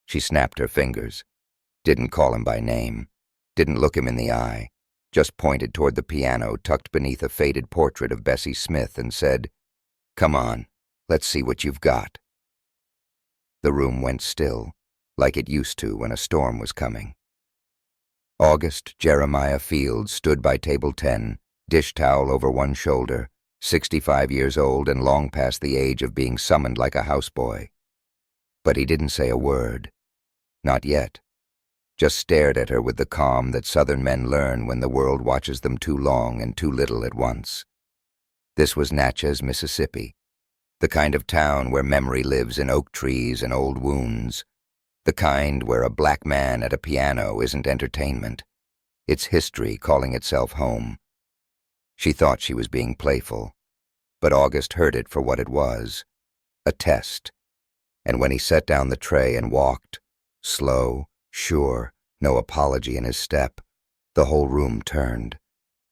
She snapped her fingers, didn't call him by name, didn't look him in the eye, just pointed toward the piano tucked beneath a faded portrait of Bessie Smith and said, "Come on, let's see what you've got." The room went still, like it used to when a storm was coming. August Jeremiah Fields stood by table 10, dish towel over one shoulder, 65 years old and long past the age of being summoned like a houseboy. But he didn't say a word. Not yet. Just stared at her with the calm that Southern men learn when the world watches them too long and too little at once. This was Natchez, Mississippi, the kind of town where memory lives in oak trees and old wounds, the kind where a black man at a piano isn't entertainment. It's history calling itself home. She thought she was being playful, but August heard it for what it was, a test. And when he set down the tray and walked, slow, sure, no apology in his step, the whole room turned,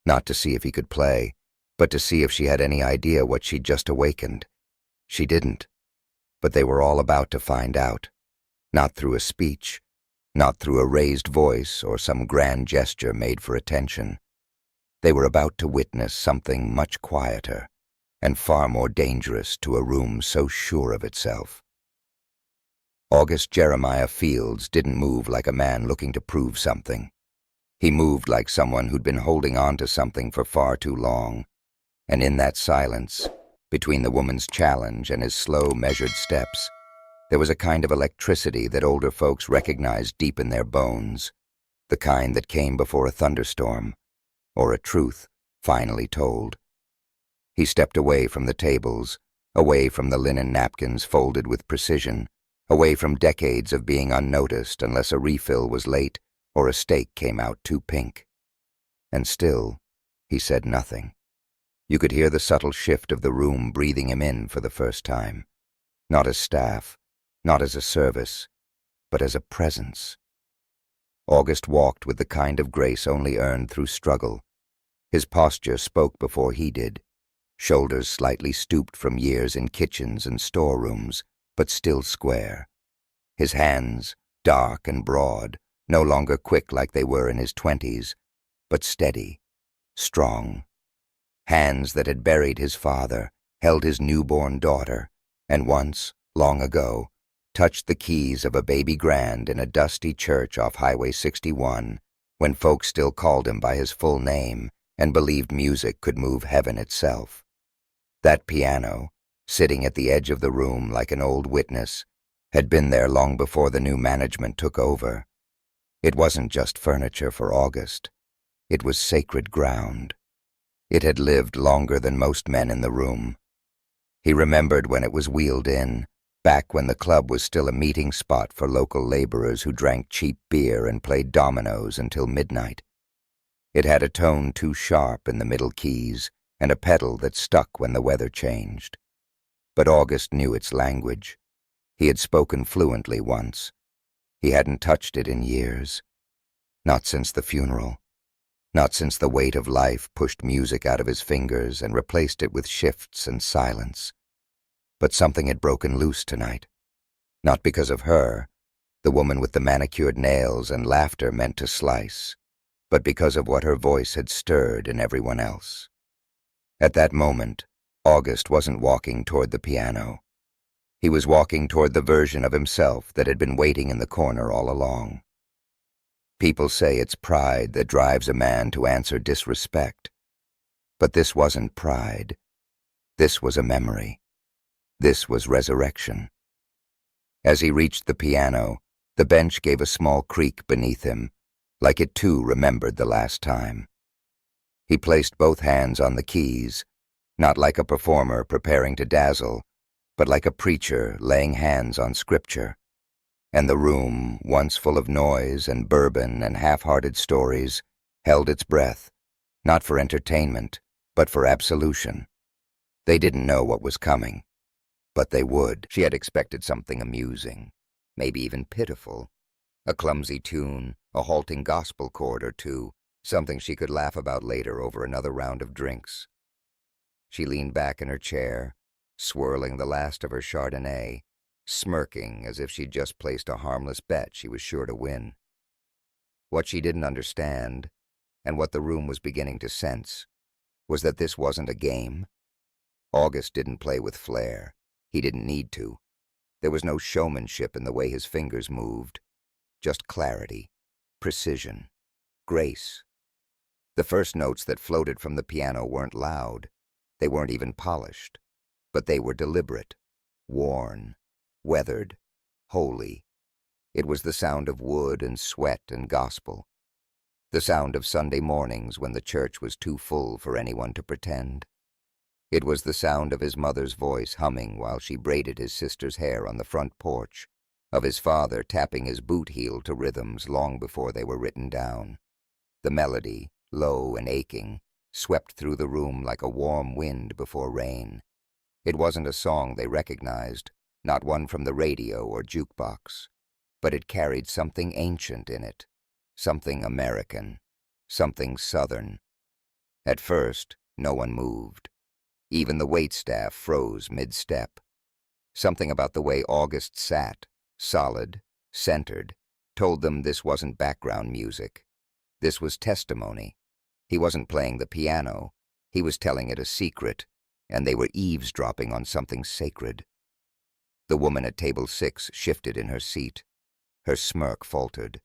not to see if he could play, but to see if she had any idea what she'd just awakened. She didn't, but they were all about to find out, not through a speech, not through a raised voice or some grand gesture made for attention. They were about to witness something much quieter and far more dangerous to a room so sure of itself. August Jeremiah Fields didn't move like a man looking to prove something. He moved like someone who'd been holding on to something for far too long, and in that silence, between the woman's challenge and his slow, measured steps, there was a kind of electricity that older folks recognized deep in their bones, the kind that came before a thunderstorm, or a truth finally told. He stepped away from the tables, away from the linen napkins folded with precision, away from decades of being unnoticed unless a refill was late or a steak came out too pink. And still, he said nothing. You could hear the subtle shift of the room breathing him in for the first time, not as staff, not as a service, but as a presence. August walked with the kind of grace only earned through struggle. His posture spoke before he did, shoulders slightly stooped from years in kitchens and storerooms, but still square. His hands, dark and broad, no longer quick like they were in his 20s, but steady, strong. Hands that had buried his father, held his newborn daughter, and once, long ago, touched the keys of a baby grand in a dusty church off Highway 61, when folks still called him by his full name and believed music could move heaven itself. That piano, sitting at the edge of the room like an old witness, had been there long before the new management took over. It wasn't just furniture for August. It was sacred ground. It had lived longer than most men in the room. He remembered when it was wheeled in, back when the club was still a meeting spot for local laborers who drank cheap beer and played dominoes until midnight. It had a tone too sharp in the middle keys and a pedal that stuck when the weather changed. But August knew its language. He had spoken fluently once. He hadn't touched it in years. Not since the funeral. Not since the weight of life pushed music out of his fingers and replaced it with shifts and silence. But something had broken loose tonight. Not because of her, the woman with the manicured nails and laughter meant to slice, but because of what her voice had stirred in everyone else. At that moment, August wasn't walking toward the piano. He was walking toward the version of himself that had been waiting in the corner all along. People say it's pride that drives a man to answer disrespect. But this wasn't pride. This was a memory. This was resurrection. As he reached the piano, the bench gave a small creak beneath him, like it too remembered the last time. He placed both hands on the keys, not like a performer preparing to dazzle, but like a preacher laying hands on scripture. And the room, once full of noise and bourbon and half-hearted stories, held its breath, not for entertainment, but for absolution. They didn't know what was coming, but they would. She had expected something amusing, maybe even pitiful, a clumsy tune, a halting gospel chord or two, something she could laugh about later over another round of drinks. She leaned back in her chair, swirling the last of her Chardonnay, smirking as if she'd just placed a harmless bet she was sure to win. What she didn't understand, and what the room was beginning to sense, was that this wasn't a game. August didn't play with flair. He didn't need to. There was no showmanship in the way his fingers moved, just clarity, precision, grace. The first notes that floated from the piano weren't loud. They weren't even polished, but they were deliberate, worn, weathered, holy. It was the sound of wood and sweat and gospel, the sound of Sunday mornings when the church was too full for anyone to pretend. It was the sound of his mother's voice humming while she braided his sister's hair on the front porch, of his father tapping his boot heel to rhythms long before they were written down. The melody, low and aching, swept through the room like a warm wind before rain. It wasn't a song they recognized, not one from the radio or jukebox, but it carried something ancient in it, something American, something Southern. At first, no one moved. Even the waitstaff froze mid-step. Something about the way August sat, solid, centered, told them this wasn't background music. This was testimony. He wasn't playing the piano. He was telling it a secret, and they were eavesdropping on something sacred. The woman at table 6 shifted in her seat. Her smirk faltered.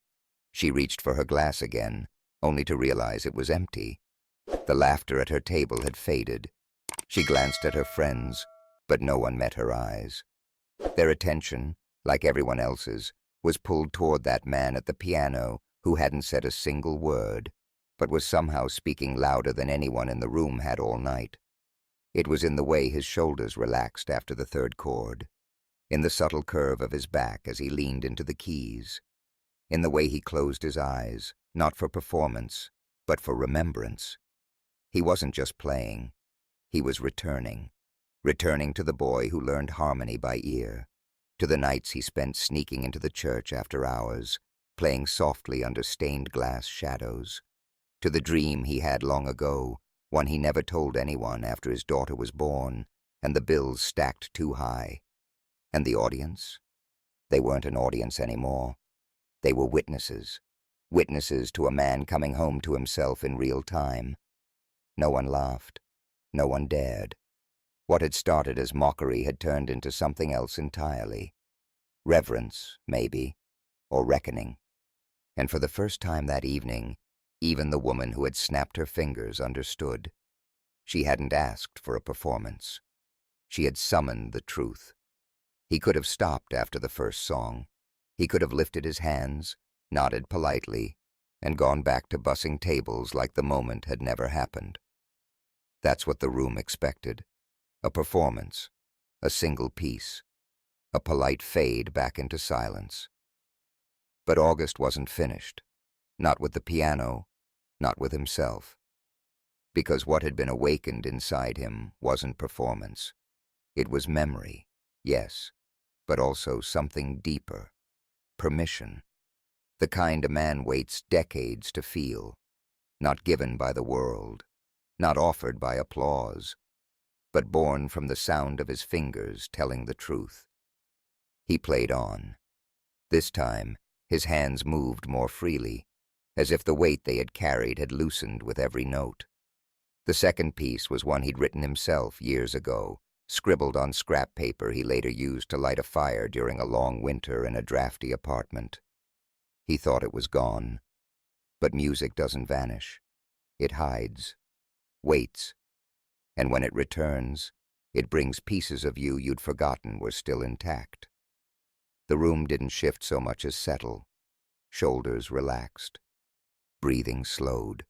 She reached for her glass again, only to realize it was empty. The laughter at her table had faded. She glanced at her friends, but no one met her eyes. Their attention, like everyone else's, was pulled toward that man at the piano who hadn't said a single word, but was somehow speaking louder than anyone in the room had all night. It was in the way his shoulders relaxed after the third chord, in the subtle curve of his back as he leaned into the keys, in the way he closed his eyes, not for performance, but for remembrance. He wasn't just playing. He was returning to the boy who learned harmony by ear, to the nights he spent sneaking into the church after hours, playing softly under stained glass shadows, to the dream he had long ago, one he never told anyone after his daughter was born and the bills stacked too high. And the audience? They weren't an audience anymore. They were witnesses, witnesses to a man coming home to himself in real time. No one laughed. No one dared. What had started as mockery had turned into something else entirely. Reverence, maybe, or reckoning. And for the first time that evening, even the woman who had snapped her fingers understood. She hadn't asked for a performance. She had summoned the truth. He could have stopped after the first song. He could have lifted his hands, nodded politely, and gone back to bussing tables like the moment had never happened. That's what the room expected. A performance, a single piece, a polite fade back into silence. But August wasn't finished. Not with the piano, not with himself. Because what had been awakened inside him wasn't performance. It was memory, yes, but also something deeper. Permission. The kind a man waits decades to feel, not given by the world, not offered by applause, but born from the sound of his fingers telling the truth. He played on. This time, his hands moved more freely, as if the weight they had carried had loosened with every note. The second piece was one he'd written himself years ago, scribbled on scrap paper he later used to light a fire during a long winter in a drafty apartment. He thought it was gone. But music doesn't vanish. It hides, waits, and when it returns, it brings pieces of you you'd forgotten were still intact. The room didn't shift so much as settle. Shoulders relaxed. Breathing slowed.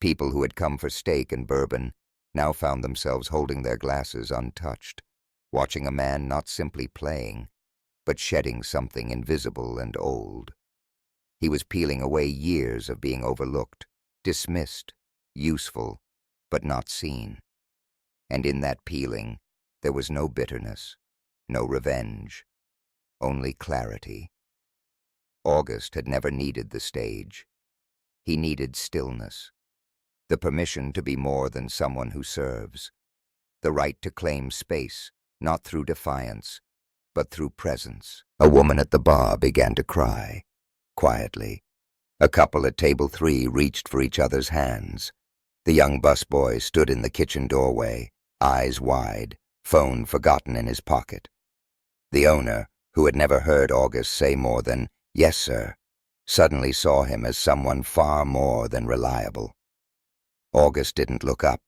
People who had come for steak and bourbon now found themselves holding their glasses untouched, watching a man not simply playing, but shedding something invisible and old. He was peeling away years of being overlooked, dismissed, useful, but not seen. And in that peeling, there was no bitterness, no revenge, only clarity. August had never needed the stage. He needed stillness, the permission to be more than someone who serves, the right to claim space, not through defiance, but through presence. A woman at the bar began to cry, quietly. A couple at table 3 reached for each other's hands. The young busboy stood in the kitchen doorway, eyes wide, phone forgotten in his pocket. The owner, who had never heard August say more than, "Yes, sir," suddenly saw him as someone far more than reliable. August didn't look up.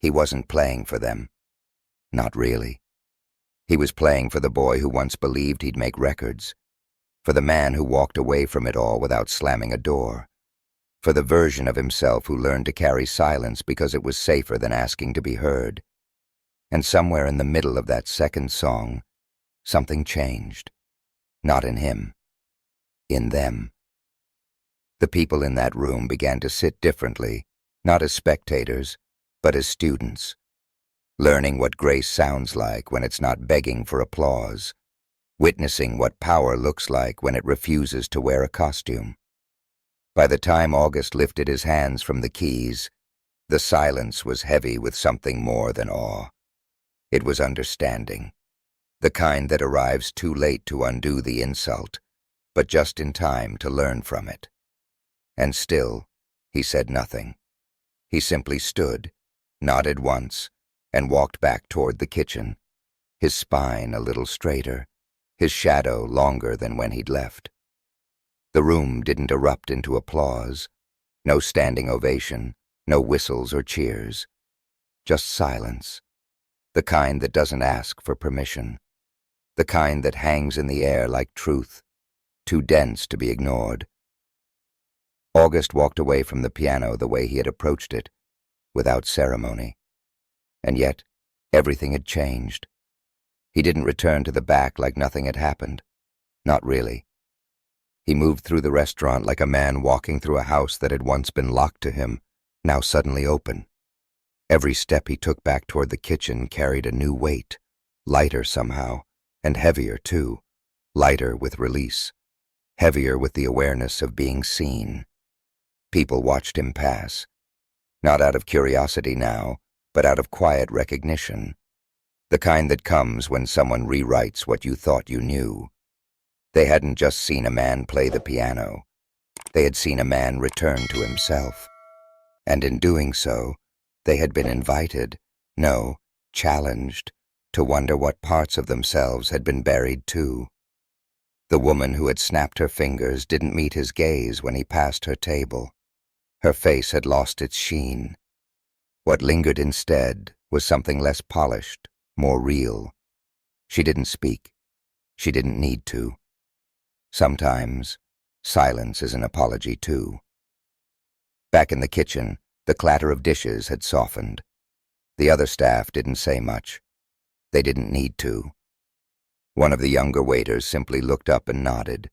He wasn't playing for them. Not really. He was playing for the boy who once believed he'd make records, for the man who walked away from it all without slamming a door, for the version of himself who learned to carry silence because it was safer than asking to be heard. And somewhere in the middle of that second song, something changed. Not in him. In them. The people in that room began to sit differently, not as spectators, but as students, learning what grace sounds like when it's not begging for applause, witnessing what power looks like when it refuses to wear a costume. By the time August lifted his hands from the keys, the silence was heavy with something more than awe. It was understanding, the kind that arrives too late to undo the insult, but just in time to learn from it. And still, he said nothing. He simply stood, nodded once, and walked back toward the kitchen, his spine a little straighter, his shadow longer than when he'd left. The room didn't erupt into applause, no standing ovation, no whistles or cheers. Just silence, the kind that doesn't ask for permission, the kind that hangs in the air like truth, too dense to be ignored. August walked away from the piano the way he had approached it, without ceremony. And yet, everything had changed. He didn't return to the back like nothing had happened. Not really. He moved through the restaurant like a man walking through a house that had once been locked to him, now suddenly open. Every step he took back toward the kitchen carried a new weight, lighter somehow, and heavier too, lighter with release, heavier with the awareness of being seen. People watched him pass, not out of curiosity now, but out of quiet recognition, the kind that comes when someone rewrites what you thought you knew. They hadn't just seen a man play the piano. They had seen a man return to himself. And in doing so, they had been invited, no, challenged, to wonder what parts of themselves had been buried too. The woman who had snapped her fingers didn't meet his gaze when he passed her table. Her face had lost its sheen. What lingered instead was something less polished, more real. She didn't speak. She didn't need to. Sometimes, silence is an apology too. Back in the kitchen, the clatter of dishes had softened. The other staff didn't say much. They didn't need to. One of the younger waiters simply looked up and nodded,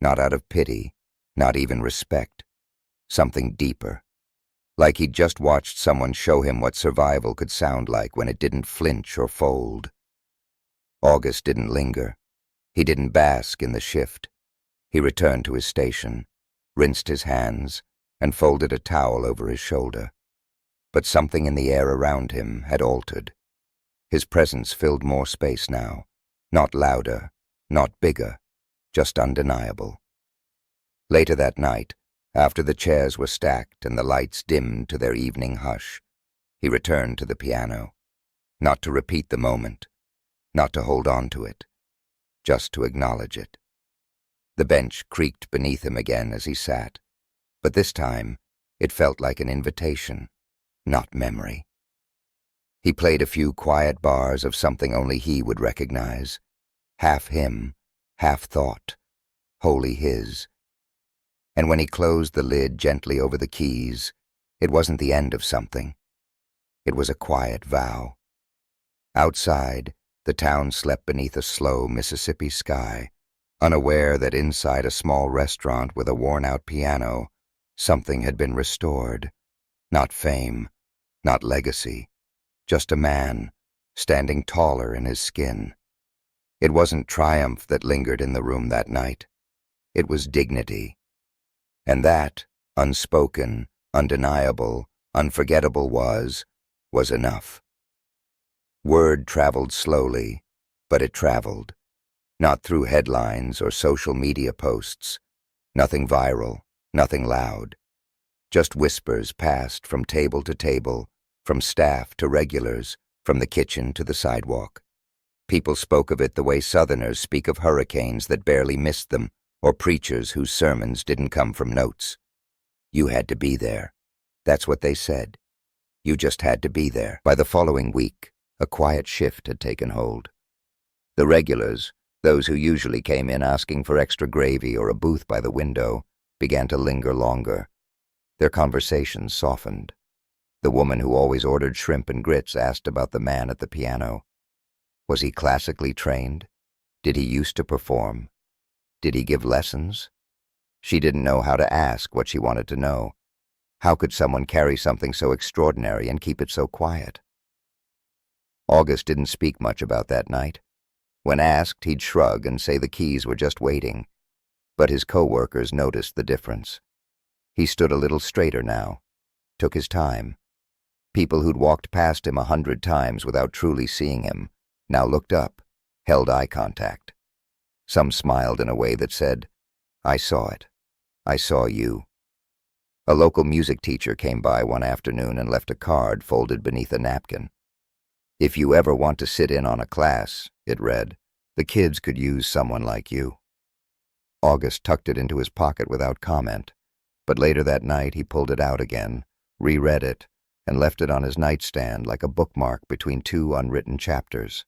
not out of pity, not even respect. Something deeper, like he'd just watched someone show him what survival could sound like when it didn't flinch or fold. August didn't linger. He didn't bask in the shift. He returned to his station, rinsed his hands, and folded a towel over his shoulder. But something in the air around him had altered. His presence filled more space now, not louder, not bigger, just undeniable. Later that night, after the chairs were stacked and the lights dimmed to their evening hush, he returned to the piano, not to repeat the moment, not to hold on to it, just to acknowledge it. The bench creaked beneath him again as he sat, but this time it felt like an invitation, not memory. He played a few quiet bars of something only he would recognize, half him, half thought, wholly his. And when he closed the lid gently over the keys, it wasn't the end of something. It was a quiet vow. Outside, the town slept beneath a slow Mississippi sky, unaware that inside a small restaurant with a worn-out piano, something had been restored. Not fame, not legacy, just a man, standing taller in his skin. It wasn't triumph that lingered in the room that night. It was dignity. And that, unspoken, undeniable, unforgettable was enough. Word traveled slowly, but it traveled, Not through headlines or social media posts. Nothing viral, nothing loud. Just whispers passed from table to table, from staff to regulars, from the kitchen to the sidewalk. People spoke of it the way Southerners speak of hurricanes that barely missed them, or preachers whose sermons didn't come from notes. You had to be there. That's what they said. You just had to be there. By the following week, a quiet shift had taken hold. The regulars, those who usually came in asking for extra gravy or a booth by the window, began to linger longer. Their conversations softened. The woman who always ordered shrimp and grits asked about the man at the piano. Was he classically trained? Did he used to perform? Did he give lessons? She didn't know how to ask what she wanted to know. How could someone carry something so extraordinary and keep it so quiet? August didn't speak much about that night. When asked, he'd shrug and say the keys were just waiting. But his co-workers noticed the difference. He stood a little straighter now, took his time. People who'd walked past him 100 times without truly seeing him now looked up, held eye contact. Some smiled in a way that said, "I saw it. I saw you." A local music teacher came by one afternoon and left a card folded beneath a napkin. "If you ever want to sit in on a class," it read, "the kids could use someone like you." August tucked it into his pocket without comment, but later that night he pulled it out again, reread it, and left it on his nightstand like a bookmark between 2 unwritten chapters.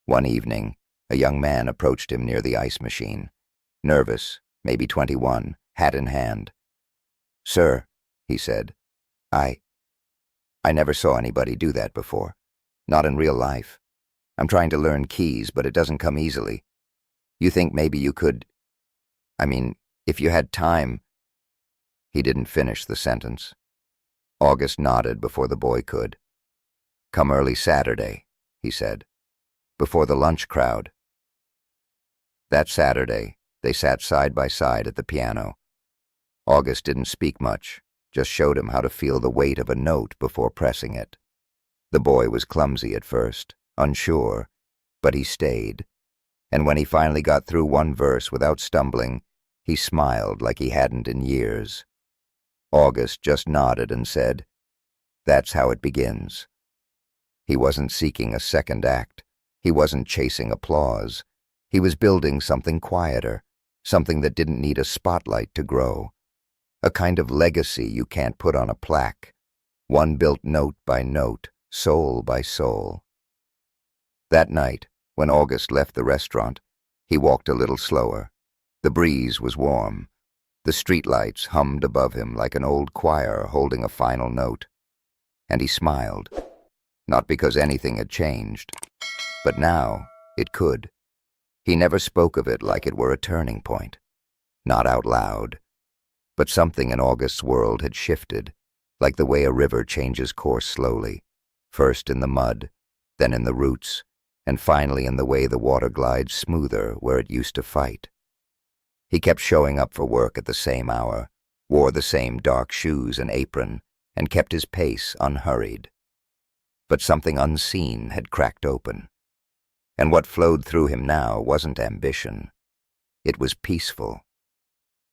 One evening, a young man approached him near the ice machine, nervous, maybe 21, hat in hand. "Sir," he said, I never saw anybody do that before. Not in real life. I'm trying to learn keys, but it doesn't come easily. You think maybe you could... if you had time..." He didn't finish the sentence. August nodded before the boy could. "Come early Saturday," he said, "before the lunch crowd." That Saturday, they sat side by side at the piano. August didn't speak much, just showed him how to feel the weight of a note before pressing it. The boy was clumsy at first, unsure, but he stayed. And when he finally got through one verse without stumbling, he smiled like he hadn't in years. August just nodded and said, "That's how it begins." He wasn't seeking a second act. He wasn't chasing applause. He was building something quieter, something that didn't need a spotlight to grow. A kind of legacy you can't put on a plaque, one built note by note, soul by soul. That night, when August left the restaurant, he walked a little slower. The breeze was warm. The streetlights hummed above him like an old choir holding a final note. And he smiled, not because anything had changed, but now it could. He never spoke of it like it were a turning point, not out loud. But something in August's world had shifted, like the way a river changes course slowly, first in the mud, then in the roots, and finally in the way the water glides smoother where it used to fight. He kept showing up for work at the same hour, wore the same dark shoes and apron, and kept his pace unhurried. But something unseen had cracked open. And what flowed through him now wasn't ambition. It was peaceful.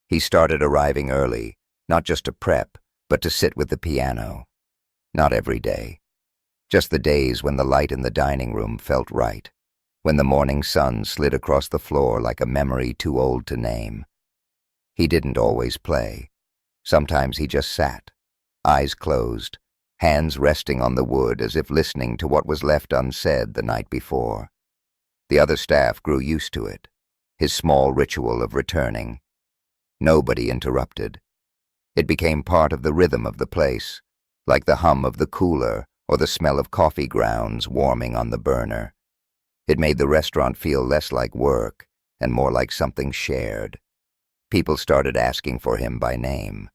He started arriving early, not just to prep, but to sit with the piano. Not every day. Just the days when the light in the dining room felt right, when the morning sun slid across the floor like a memory too old to name. He didn't always play. Sometimes he just sat, eyes closed, hands resting on the wood as if listening to what was left unsaid the night before. The other staff grew used to it, his small ritual of returning. Nobody interrupted. It became part of the rhythm of the place, like the hum of the cooler or the smell of coffee grounds warming on the burner. It made the restaurant feel less like work and more like something shared. People started asking for him by name.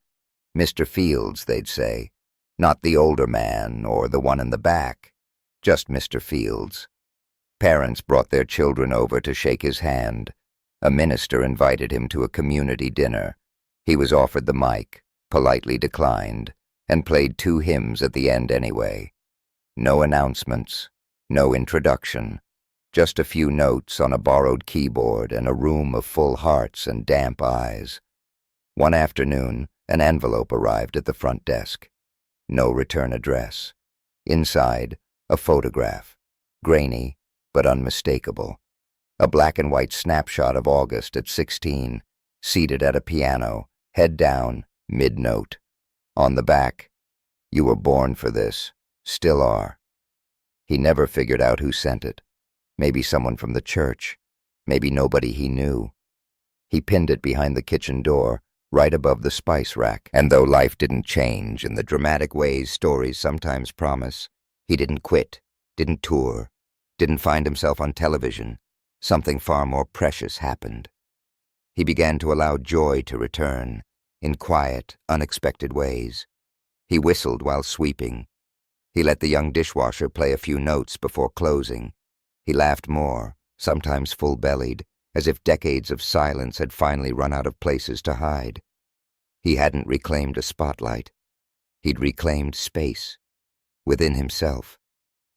"Mr. Fields," they'd say, not the older man or the one in the back, just Mr. Fields. Parents brought their children over to shake his hand. A minister invited him to a community dinner. He was offered the mic, politely declined, and played 2 hymns at the end anyway. No announcements, no introduction, Just a few notes on a borrowed keyboard and a room of full hearts and damp eyes. One afternoon, an envelope arrived at the front desk. No return address. Inside, a photograph, grainy but unmistakable. A black and white snapshot of August at 16, seated at a piano, head down, mid-note. On the back, "You were born for this, still are." He never figured out who sent it. Maybe someone from the church. Maybe nobody he knew. He pinned it behind the kitchen door, right above the spice rack, and though life didn't change in the dramatic ways stories sometimes promise, he didn't quit, didn't tour, didn't find himself on television. Something far more precious happened. He began to allow joy to return, in quiet, unexpected ways. He whistled while sweeping. He let the young dishwasher play a few notes before closing. He laughed more, sometimes full-bellied, as if decades of silence had finally run out of places to hide. He hadn't reclaimed a spotlight. He'd reclaimed space, within himself,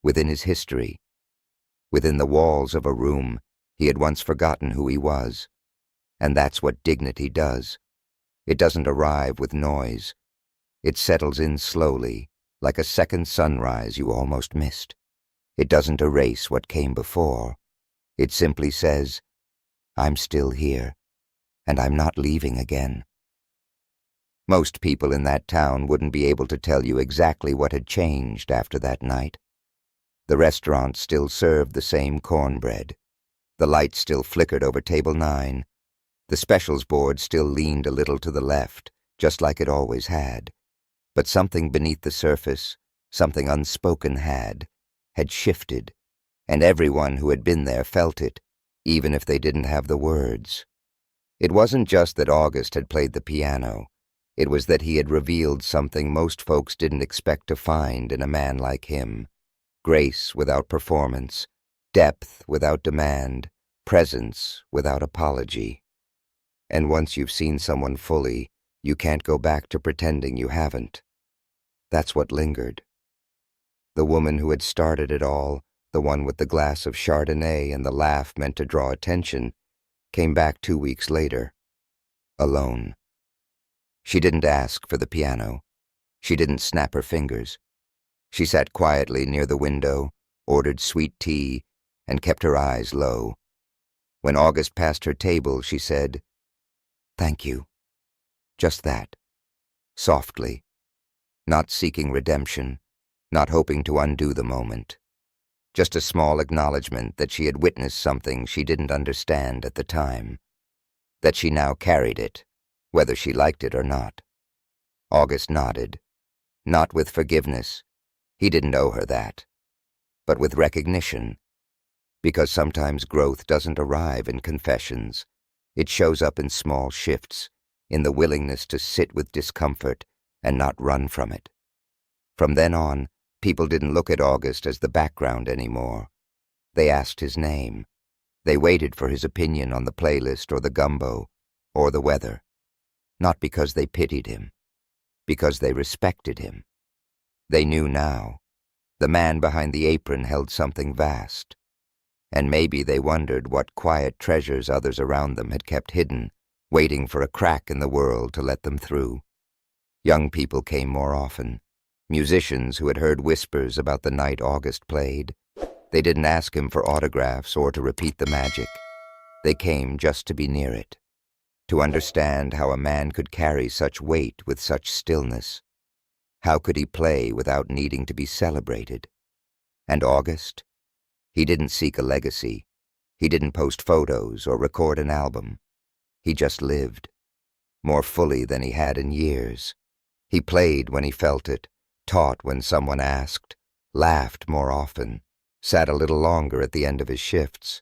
within his history, within the walls of a room he had once forgotten who he was. And that's what dignity does. It doesn't arrive with noise. It settles in slowly, like a second sunrise you almost missed. It doesn't erase what came before. It simply says, "I'm still here, and I'm not leaving again." Most people in that town wouldn't be able to tell you exactly what had changed after that night. The restaurant still served the same cornbread. The light still flickered over table 9. The specials board still leaned a little to the left, just like it always had. But something beneath the surface, something unspoken had shifted, and everyone who had been there felt it, even if they didn't have the words. It wasn't just that August had played the piano. It was that he had revealed something most folks didn't expect to find in a man like him. Grace without performance, depth without demand, presence without apology. And once you've seen someone fully, you can't go back to pretending you haven't. That's what lingered. The woman who had started it all, the one with the glass of Chardonnay and the laugh meant to draw attention, came back 2 weeks later, alone. She didn't ask for the piano. She didn't snap her fingers. She sat quietly near the window, ordered sweet tea, and kept her eyes low. When August passed her table, she said, "Thank you." Just that. Softly. Not seeking redemption, not hoping to undo the moment. Just a small acknowledgement that she had witnessed something she didn't understand at the time. That she now carried it, whether she liked it or not. August nodded. Not with forgiveness. He didn't owe her that. But with recognition. Because sometimes growth doesn't arrive in confessions. It shows up in small shifts, in the willingness to sit with discomfort and not run from it. From then on, people didn't look at August as the background anymore. They asked his name. They waited for his opinion on the playlist or the gumbo or the weather. Not because they pitied him, because they respected him. They knew now. The man behind the apron held something vast. And maybe they wondered what quiet treasures others around them had kept hidden, waiting for a crack in the world to let them through. Young people came more often. Musicians who had heard whispers about the night August played. They didn't ask him for autographs or to repeat the magic. They came just to be near it, to understand how a man could carry such weight with such stillness. How could he play without needing to be celebrated? And August? He didn't seek a legacy. He didn't post photos or record an album. He just lived, more fully than he had in years. He played when he felt it, taught when someone asked, laughed more often, sat a little longer at the end of his shifts.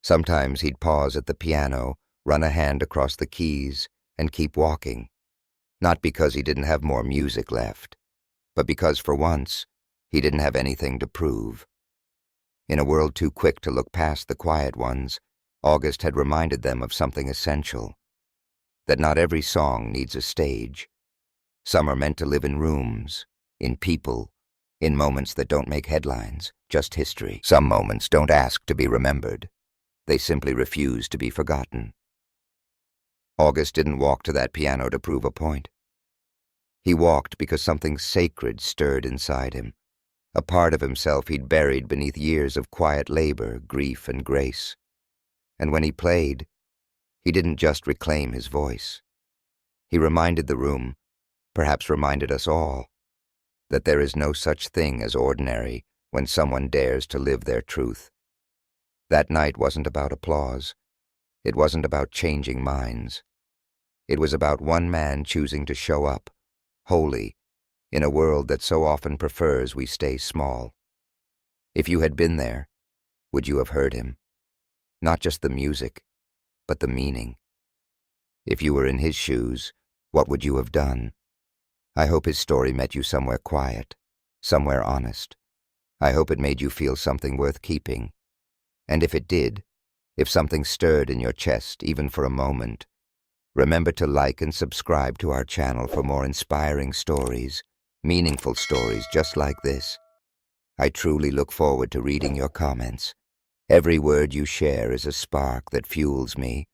Sometimes he'd pause at the piano, run a hand across the keys, and keep walking. Not because he didn't have more music left, but because for once, he didn't have anything to prove. In a world too quick to look past the quiet ones, August had reminded them of something essential. That not every song needs a stage. Some are meant to live in rooms, in people, in moments that don't make headlines, just history. Some moments don't ask to be remembered. They simply refuse to be forgotten. August didn't walk to that piano to prove a point. He walked because something sacred stirred inside him, a part of himself he'd buried beneath years of quiet labor, grief, and grace. And when he played, he didn't just reclaim his voice. He reminded the room, perhaps reminded us all, that there is no such thing as ordinary when someone dares to live their truth. That night wasn't about applause. It wasn't about changing minds. It was about one man choosing to show up, wholly, in a world that so often prefers we stay small. If you had been there, would you have heard him? Not just the music, but the meaning. If you were in his shoes, what would you have done? I hope his story met you somewhere quiet, somewhere honest. I hope it made you feel something worth keeping. And if it did, if something stirred in your chest, even for a moment, remember to like and subscribe to our channel for more inspiring stories, meaningful stories just like this. I truly look forward to reading your comments. Every word you share is a spark that fuels me